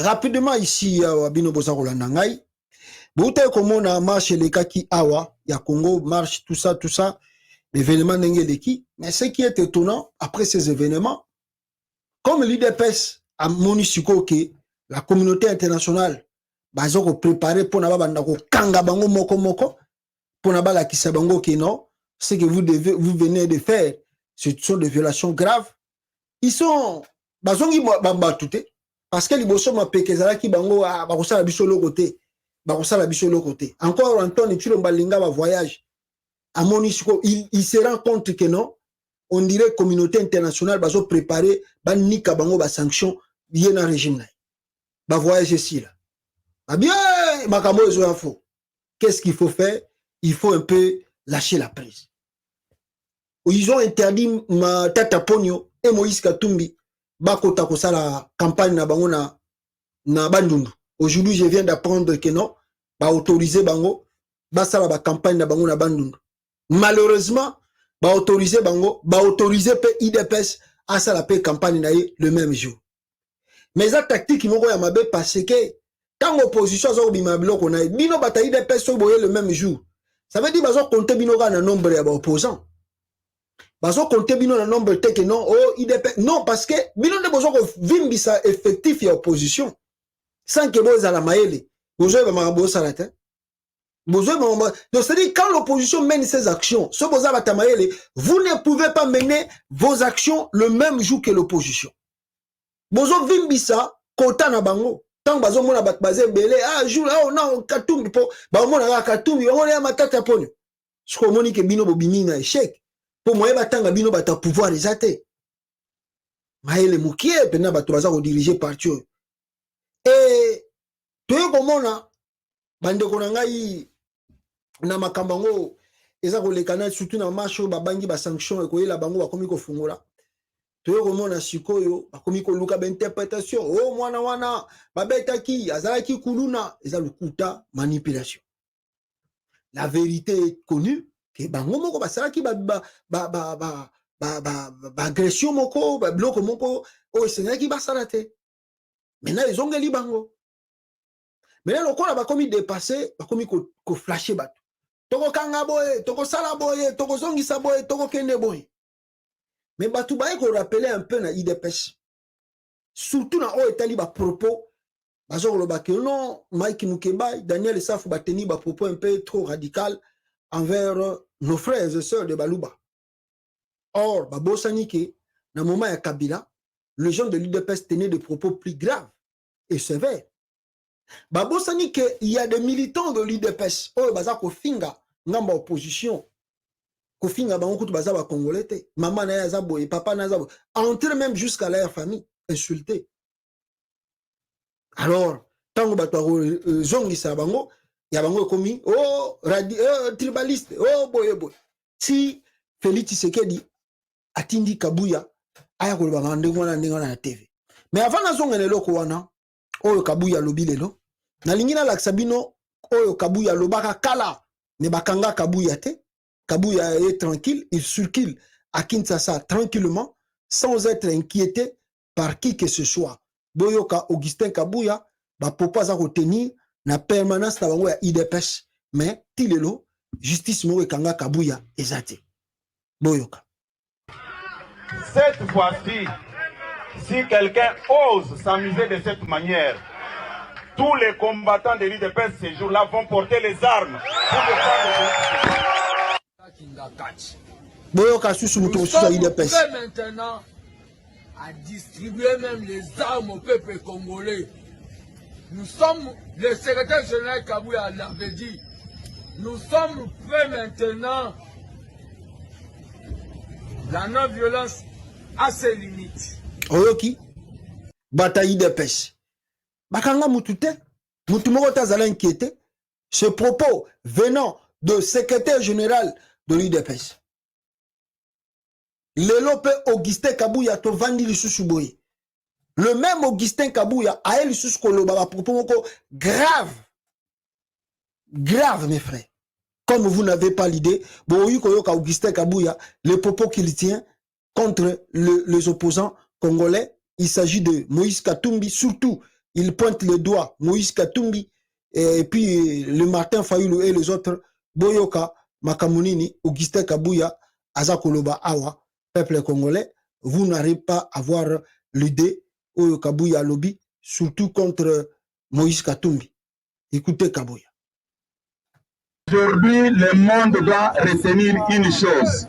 rapidement ici, Bino Bozaro Landangai. Boute comme on a marché les kaki awa, ya Congo, marche, tout ça, l'événement n'engeleki. Mais ce qui est étonnant, après ces événements, comme l'IDPS a monisuko que la communauté internationale, bazoko préparé pour n'avoir bandako kanga bango moko, pour n'avoir la kisabango qui non, ce que vous venez de faire, ce sont des violations graves. Ils sont, bazongi bamba touté, parce que les bosso ma pekezala ki bango a bakosa la biso le côté. Encore Antoine Tchilo Mbalinga va voyage à Monisco, il se rend compte que non, on dirait communauté internationale va se préparer, va nika bango va sanction, bien un régime. Va voyage ici là. Ah bien, Makamo info. Qu'est-ce qu'il faut faire? Il faut un peu lâcher la prise. Ils ont interdit ma Tata Pogno et Moïse Katumbi, bakota kosa la campagne na bango na Bandundu. Aujourd'hui, je viens d'apprendre que non, ba autoriser bango, ba sala ba campagne na bango na Bandundu. Malheureusement, ba autoriser bango, ba autoriser pe IDPS à sala pe campagne na le même jour. Mais la tactique qui moko ya mabe parce que quand l'opposition zo bima biloko na bino bata IDPS so boye le même jour. Ça veut dire bazo compter bino na nombre ya ba opposants. Bazo compter bino na nombre te que non oh IDPS non parce que bino de bozo ko vimbisa effectif ya opposition. Sans que vous à la maïle, vous avez donc c'est-à-dire quand l'opposition mène ses actions, ce vous ne pouvez pas mener vos actions le même jour que l'opposition. Bozo vimbisa kota na bango. Tant bazo mona bat bazé belé ah jour oh non katumbi po ba mona katumbi on ya matata ponyo. Ce qu'on moni que bino bobimi na échec. Pour moi batanga bino bata pouvoir les até. Maïle mukie pena bato baza ko diriger parti. Et tu comment na bande konangai na makambango eza ko lekana surtout na marche ba bangi ba sanction e ko yela bango ba komi ko fungola tu comment na sikoyo ba komi ko luka ba interprétation oh mwana wana ba betaki azalaki kuluna eza lukuta manipulation. La vérité est connue que bango moko ba salaki ba agression moko ba bloc moko o senaki ba salate. Maintenant ils ont gagné bango. Maintenant le corps a commis dépasser, a commis ko flasher bat. Toko kanga boye, toko sala boye, toko zongi sa boye, toko kende boye. Mais batu baye ko rappeler un peu na IDPS. Surtout na o etali ba propos bazo lo ba que non Mike Mukeba, Daniel Safou ba teni ba propos un peu trop radical envers nos frères et sœurs de Baluba. Or ba bosani ke na moment ya Kabila, les gens de l'IDPS tenaient des propos plus graves et sévères. Babo Sani qu'il y a des militants de l'IDPS, oh baza ko finga ngamba opposition, ko finga bango kutu baza ba congolais te, maman na ya zabo et papa na zabo, entrer même jusqu'à leur famille, insulter. Alors, tango bato zongi sa bango, ya bango komi, oh tribaliste, oh boy. Si Félix Tshisekedi atindi Kabuya, aya ko ba ndengona na TV. Mais avant na zonga ne loko wana, oyo Kabuya lobi lelo na lingina la sabino oyo Kabuya lobaka kala ne bakanga Kabuya te. Kabuya est tranquille, il circule à Kinshasa tranquillement sans être inquiété par qui que ce soit. Boyoka Augustin Kabuya ba popa za retenir na permanence na bango ya IDPS mais tilelo justice mo ekanga Kabuya ezate. Boyoka. Cette fois-ci, si quelqu'un ose s'amuser de cette manière, tous les combattants de l'IDPS ces jours-là vont porter les armes pour Nous sommes prêts maintenant à distribuer même les armes au peuple congolais. Nous sommes, le secrétaire général Kabuya l'avait dit, nous sommes prêts maintenant. La non-violence a ses limites. Oyoki, bataille de pêche. Bakanga mutute, mutumoko tazala inquiété. Ce propos venant de secrétaire général de l'UDPS. Lelope Augustin Kabuya to vandi lisusu boye. Le même Augustin Kabuya a elle lisusu koloba ba propos moko grave. Grave mes frères. Comme vous n'avez pas l'idée, boyu koyoka Augustin Kabuya, les propos qu'il tient contre les opposants congolais, il s'agit de Moïse Katumbi, surtout il pointe le doigt, Moïse Katumbi, et puis le Martin Fayoulou et les autres, Boyoka, Makamunini, Augustin Kabouya, Azakoloba Awa, peuple congolais, vous n'arrivez pas à avoir l'idée, Oyo Kabouya lobby, surtout contre Moïse Katumbi. Écoutez Kabouya. Aujourd'hui, le monde doit retenir une chose.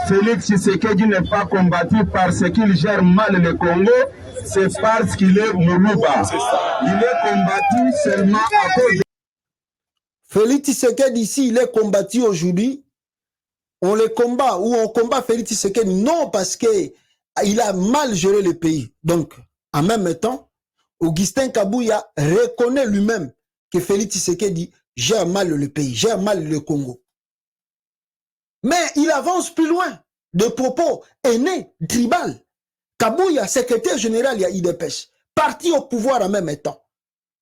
Félix Tshisekedi n'est pas combattu parce qu'il gère mal le Congo, c'est parce qu'il est Moulouba. Il est combattu seulement à cause de... Félix Tshisekedi ici, il est combattu aujourd'hui. On le combat ou on combat Félix Tshisekedi, non parce qu'il a mal géré le pays. Donc, en même temps, Augustin Kabouya reconnaît lui-même que Félix Tshisekedi gère mal le pays, gère mal le Congo. Mais il avance plus loin de propos haineux, tribal. Kabouya, secrétaire général, il y a IDPS, parti au pouvoir en même temps.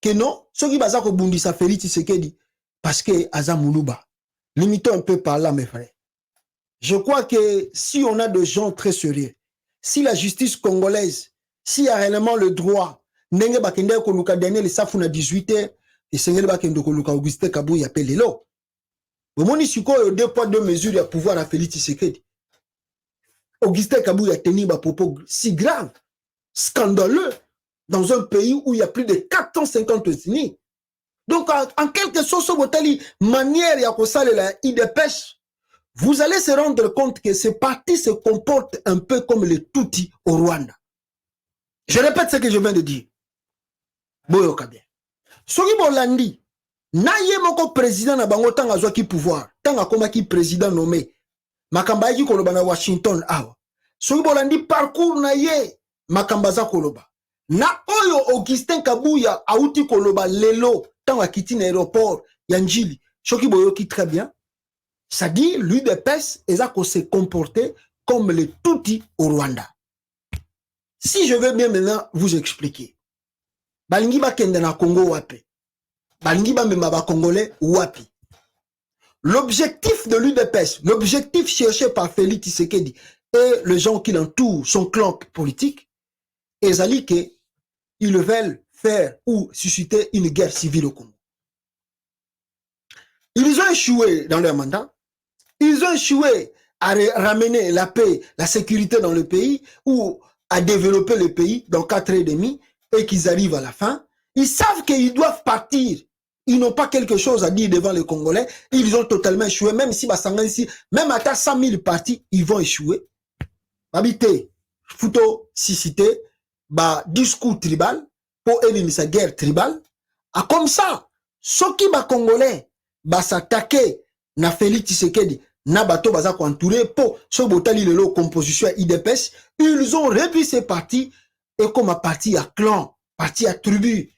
Que non, ceux qui basent au Bundi, ça Félix Tshisekedi, parce que Aza Moulouba. Limitons un peu par là, mes frères. Je crois que si on a des gens très sérieux, si la justice congolaise, s'il y a réellement le droit, Nenge Bakende Koluka Daniel Safuna 18h, et Sengel Bakende Koluka Augustin Kabouya Pelelo. Au moment où il y a 2 poids 2 mesures, il y a pouvoir à Félix Tshisekedi. Augustin Kabouya a tenu un propos si grave, scandaleux, dans un pays où il y a plus de 450 ethnies. Donc, en quelque sorte, manière, il y a que ça, la IDPS, vous allez se rendre compte que ces partis se comportent un peu comme les Tutsis au Rwanda. Je répète ce que je viens de dire. Boyoka bien. Soki Bolandi, naye moko président na bango tanga zwaki pouvoir, tanga koma ki président nommé, makamba yaki koloba na Washington awa. Soki Bolandi parcours na ye, makamba za koloba. Na oyo Augustin Kabouya auti koloba lelo, tanga kiti na aéroport, yanjili. Soki boyoki très bien. Ça dit, l'UDPS, ils ont se comporter comme les Tutsis au Rwanda. Si je veux bien maintenant vous expliquer. Balingi ba kende na Congo wapi. Balingi ba memba ba Congolais wapi. L'objectif de l'UDPS, l'objectif cherché par Félix Tshisekedi et les gens qui l'entourent, son clan politique, ils allaient qu'ils veulent faire ou susciter une guerre civile au Congo. Ils ont échoué dans leur mandat. Ils ont échoué à ramener la paix, la sécurité dans le pays ou à développer le pays dans 4 ans et demi et qu'ils arrivent à la fin. Ils savent qu'ils doivent partir. Ils n'ont pas quelque chose à dire devant les Congolais. Ils ont totalement échoué. Même si, même à 100 000 partis, ils vont échouer. Habité, photo, cité, discours tribal, pour éliminer sa guerre tribale. Comme ça, ceux qui sont Congolais, s'attaquer na Félix Tshisekedi na bato baza ko entouré pour ce botali lelo composition IDPS, ils ont réduit ces partis et comme un parti à clan, parti à tribu.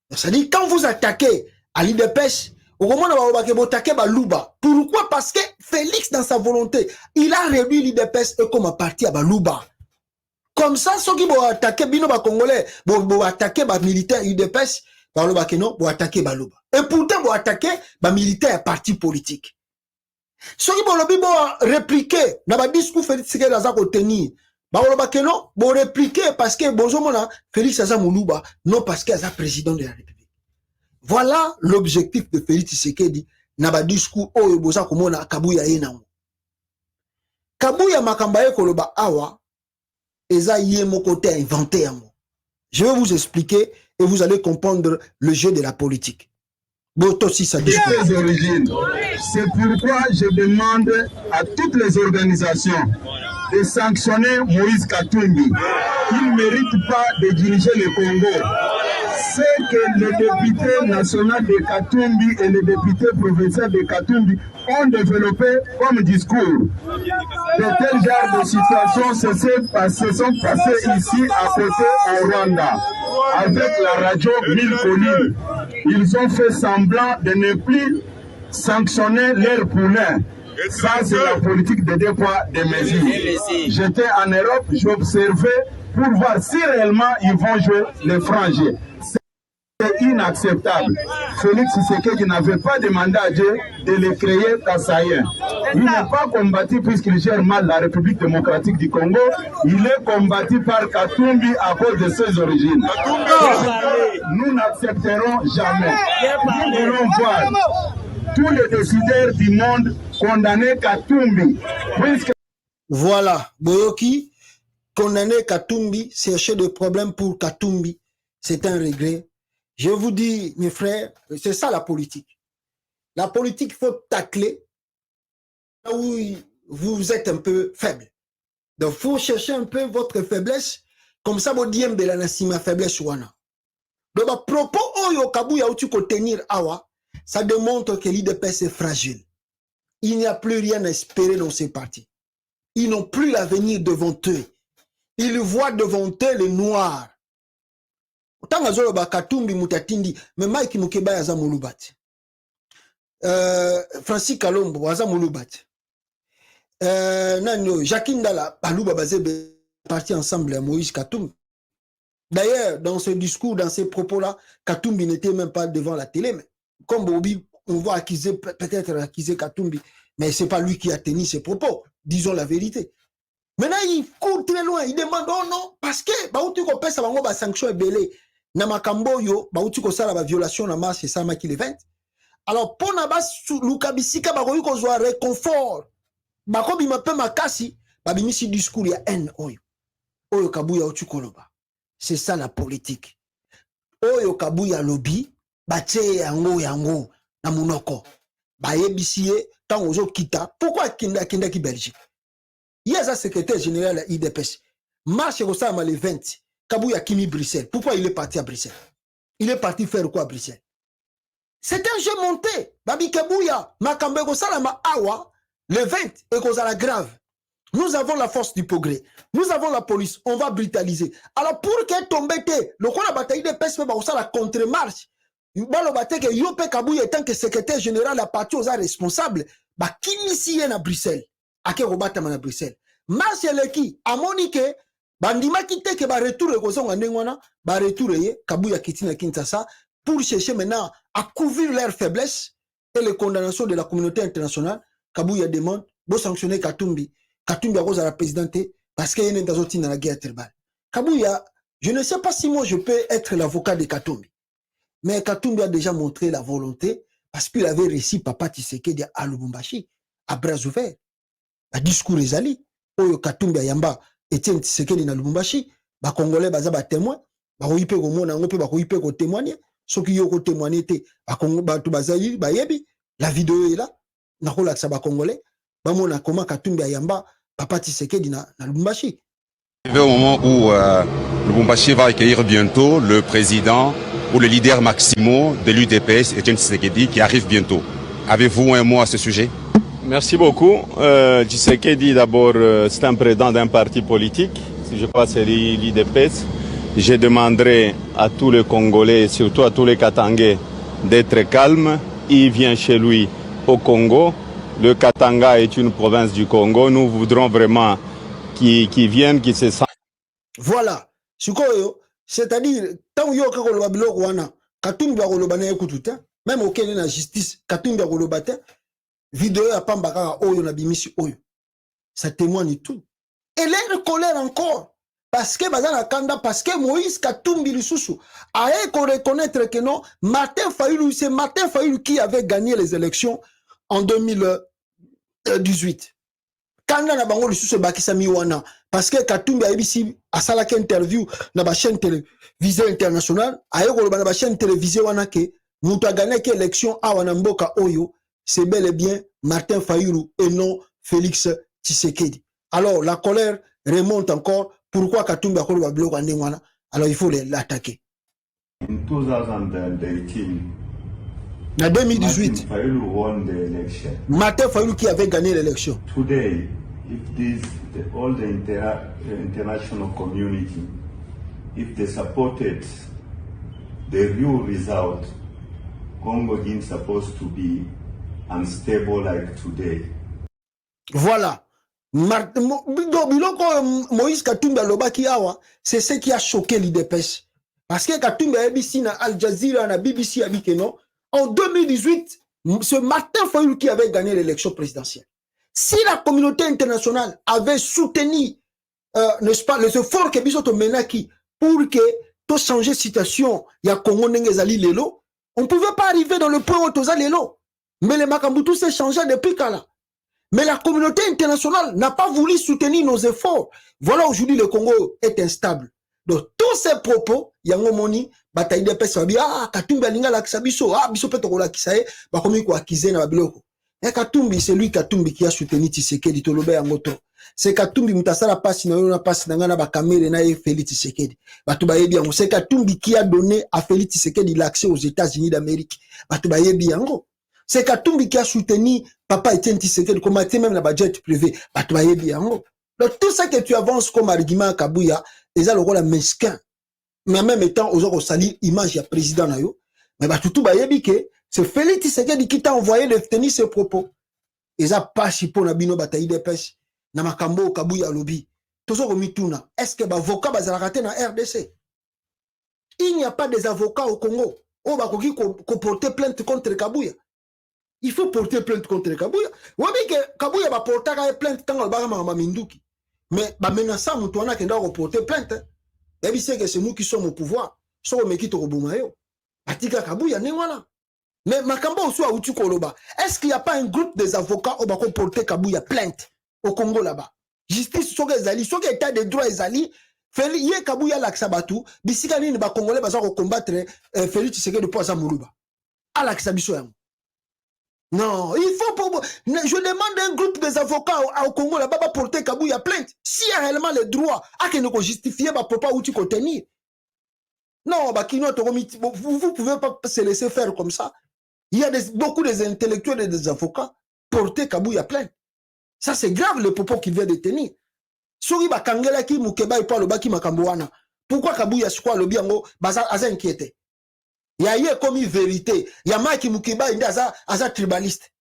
C'est-à-dire quand vous attaquez à l'IDPS, au moment où vous attaquez Balouba, pourquoi? Parce que Félix dans sa volonté, il a réduit l'IDPS et comme un parti à Balouba. Comme ça, ceux qui vont attaquer bino ba Congolais, vont attaquer ba militaire IDPS, Balouba Keno, vont attaquer Balouba. Et pourtant, vont attaquer ba militaire parti politique. Ceux qui vont répliquer, dans le discours Félix Tshisekedi a tenir, vont répliquer parce que bonjour Félix Aza Moulouba, non parce qu'il est président de la République. Voilà l'objectif de Félix Tshisekedi dans le discours où il y a Kabouya Yenango. Kabouya Makambaye Koloba Awa, Eza Yé mon côté inventé. Je vais vous expliquer et vous allez comprendre le jeu de la politique. Les origines. C'est pourquoi je demande à toutes les organisations de sanctionner Moïse Katumbi. Il ne mérite pas de diriger le Congo. C'est que le député national de Katumbi et le député provincial de Katumbi ont développé comme discours. De tels genres de situations se sont passées ici à côté au Rwanda. Avec la radio 1000 collines, ils ont fait semblant de ne plus sanctionner leurs poulains. Ça, c'est la politique de 2 poids, 2 mesures. J'étais en Europe, j'observais pour voir si réellement ils vont jouer les frangers. C'est inacceptable. Félix Tshisekedi n'avait pas demandé à Dieu de le créer Kassaïen. Il n'est pas combattu puisqu'il gère mal la République démocratique du Congo. Il est combattu par Katumbi à cause de ses origines. nous n'accepterons jamais. Nous voulons voir tous les décideurs du monde condamner Katumbi. Voilà, Boyoki, condamner Katumbi, chercher des problèmes pour Katumbi, c'est un regret. Je vous dis, mes frères, c'est ça la politique. La politique, il faut tacler là où vous êtes un peu faible. Donc, il faut chercher un peu votre faiblesse, comme ça, vous dites, ma faiblesse, wana. Donc, à propos, Oyo Kabuya, où tu peux tenir Awa, ça démontre que l'IDPS est fragile. Il n'y a plus rien à espérer dans ces partis. Ils n'ont plus l'avenir devant eux. Ils voient devant eux le noir. Autant que ba Katumbi mutatindi, mais Mike Mukeba yaza mulubat. Francis Kalombo yaza mulubat. Nano Jacques Ndala baluba bazé parti ensemble à Moïse Katumbi. D'ailleurs, dans ce discours, dans ces propos-là, Katumbi n'était même pas devant la télé. Mais comme Bobby, on va accuser, peut-être accuser Katumbi, mais c'est pas lui qui a tenu ses propos. Disons la vérité. Maintenant, il court très loin. Il demande, oh non, parce que, tu comprends, ça va sanction belé. Namakambo yo, tu ça la violation na marche, c'est ça, qui le 20. Alors, pour Nabas, Lukabisika, il y a réconfort. Comme il m'appelle Makasi, il y a discours, il y a haine. Oyo Kabuya, tu koloba. C'est ça la politique. Oyo Kabuya lobby, bache yango, na munoko. Bayebisie, tant ozo kita. Pourquoi kinda ki Belgique? Il y a un secrétaire général à l'IDPS. Marche au Sama le 20. Kabuya Kimi Bruxelles. Pourquoi il est parti à Bruxelles? Il est parti faire quoi à Bruxelles? C'est un jeu monté. Babi Kabuya, Makambego Salama Awa, le 20, et cause à la grave. Nous avons la force du progrès. Nous avons la police. On va brutaliser. Alors, pour qu'elle tombe, le quoi la bataille de PSP, ça la contre-marche. Le bataille que Yope Kabuya, étant que secrétaire général, la partie aux responsables, qui ici à Bruxelles. À quel robata à Bruxelles. Marche qui, à Monique, bandima qui te que ba retour le gozon en Nengwana, ba retour Kabuya Kitina Kinshasa, pour chercher maintenant à couvrir leurs faiblesses et les condamnations de la communauté internationale. Kabuya demande de sanctionner Katumbi. Katumbi a cause à la présidente parce qu'il y a une dans la guerre tribale. Kabuya, je ne sais pas si moi je peux être l'avocat de Katumbi. Mais Katumbi a déjà montré la volonté parce qu'il avait réussi Papa Tshisekedi à Lubumbashi, à bras ouverts. Un discours ezali. Oyo Katumbi Yamba, Etienne Tshisekedi na Lubumbashi, ba Congolais baza ba témoin, ba oyipe ko mona ngo pe ba oyipe ko témoigner, ceux qui yo ko témoigner te, ba Congo ba tu bazali ba yebi, la vidéo est là, na ko laksa ba Congolais, ba mona comment Katumbi Yamba, Papa Tshisekedi na Lubumbashi. Au moment où Lubumbashi va accueillir bientôt le président ou le leader maximaux de l'UDPS, Etienne Tshisekedi, qui arrive bientôt. Avez-vous un mot à ce sujet? Merci beaucoup. Tshisekedi, d'abord, c'est un président d'un parti politique. Si je passe à l'IDPS, je demanderai à tous les Congolais, et surtout à tous les Katangais, d'être calmes. Il vient chez lui au Congo. Le Katanga est une province du Congo. Nous voudrons vraiment qu'il vienne, qu'il se sente. Voilà. C'est-à-dire, tant que Katumbi même au Kenya la justice, Katumbi vidéo à Pambaka Oyo na bimisi Oyo. Ça témoigne tout. Et leur colère encore. Parce que Bazana Kanda, parce que Moïse Katumbi Lisusu a reconnaître que non, Martin Fayulu, c'est Martin Fayulu qui avait gagné les élections en 2018. Kanda na bango Lisusu bakisa miwana. Parce que Katumbi a ici à salaka interview na ba chaîne télévisée internationale, a na ba chaîne télévisée wana ke muta gagné que élection a wana mboka Oyo. C'est bel et bien Martin Fayulu et non Félix Tshisekedi. Alors, la colère remonte encore. Pourquoi Katumbi a fait le bloc en Nengwana? Alors, il faut l'attaquer. In 2018, En 2018, Martin Fayulu won the election. Martin Fayulu qui avait gagné l'élection. Today, if all the international community, if they supported the real result, Congo isn't supposed to be unstable like today. Voilà. Moïse Katumbi Alobaki Awa, c'est ce qui a choqué l'IDPS. Parce que Katumbi ABC na Al Jazeera na BBC a dit que non. En 2018, ce Martin Fayulu qui avait gagné l'élection présidentielle. Si la communauté internationale avait soutenu, n'est-ce pas, les efforts que Bisoto Menaki pour que to changer situation ya Congo ndenge ezali lelo, on ne pouvait pas arriver dans le point où toza lelo. Mais le makambu tout s'est changé depuis kala. Mais la communauté internationale n'a pas voulu soutenir nos efforts. Voilà aujourd'hui le Congo est instable. Donc tous ces propos, yango moni bataille de pesa bi Katumbi alinga la kisabiso, biso peto la kisaye, ba komi ko akize na babiloko. Et Katumbi, c'est lui Katumbi qui a soutenu Tshisekedi tolobe yangoto. C'est Katumbi mutasala passe na passe na ba kamere na Félix Tshisekedi. Batu bayebi yango, c'est Katumbi qui a donné à Félix Tshisekedi l'accès aux États-Unis d'Amérique. Batu bayebi yango. C'est Katumbi qui a soutenu Papa Etienne Tshisekedi, comme même la budget privé. Batu bayebi yango. Donc tout ça que tu avances comme argument à Kabuya, ils ont le rôle mesquin. Mais en même temps, aux autres salir image du président nayo. Mais bah tout bayebi que c'est Félix Tshisekedi qui t'a envoyé de tenir ses propos. Ils ont pas chipo na bino bataille de pêche. Na makambo Kabuya lobby. Tozo mituna. Est-ce que bah avocat bazala raté na RDC? Il n'y a pas des avocats au Congo. Oh bah koki ko porter plainte contre Kabuya. Il faut porter plainte contre Kabuya. Wabi que Kabuya va porter plainte tant le barama maminduki. Mais bah menaçant mutwana qui doit porter plainte. Et puis c'est que c'est nous qui sommes au pouvoir. So me qui to bomayo. Atika Kabuya ne wala. Mais makambo aussi à Outu Koloba. Est-ce qu'il n'y a pas un groupe des avocats au bako porter Kabuya plainte au Congo là-bas? Justice soke ezali, soke état de droit ezali. Feli ye Kabuya laksabatu. Bisika ni ba Congolais baza ko combattre Félix Tshisekedi pour Zamuluba. Ala kisabiso yango. Non, il faut pour... Je demande un groupe des avocats au Congo là-bas pour porter Kabuya plainte. S'il y a réellement le droit à que nous justifier, bah, pour pas où tu contenir. Non, bah, vous pouvez pas se laisser faire comme ça. Il y a beaucoup d'intellectuels et des avocats porter Kabuya plainte. Ça, c'est grave le propos qu'il vient de tenir. Sori ba kangela ki mukeba ipa lo baki makambuana. Pourquoi Kabuya squwa lo biango baza aza inquiété? Il y a eu comme une vérité. Il y a Maki Mukeba indi aza tribaliste.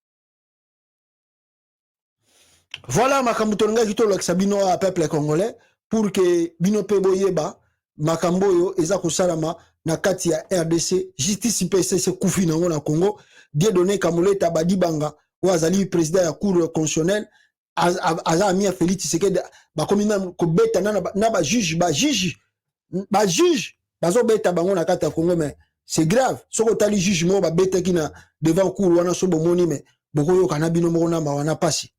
Voilà makambutonga kito lo sabino a peuple congolais pour que bino pebo yeba makamboyo eza kosalama na kati ya RDC justice IPC se kufi nango na Congo die donné Kamoleta Badibanga ou azali président ya cour constitutionnelle aza ami Félix Tshisekedi ba komi na ko beta na ba juge bazo beta bango na kati ya Congo mais c'est grave. Ce que tu as dit, juge, moi, bête qui na devant cour, wana so bomoni, mais beaucoup yo kanabino mona ma wana pasi.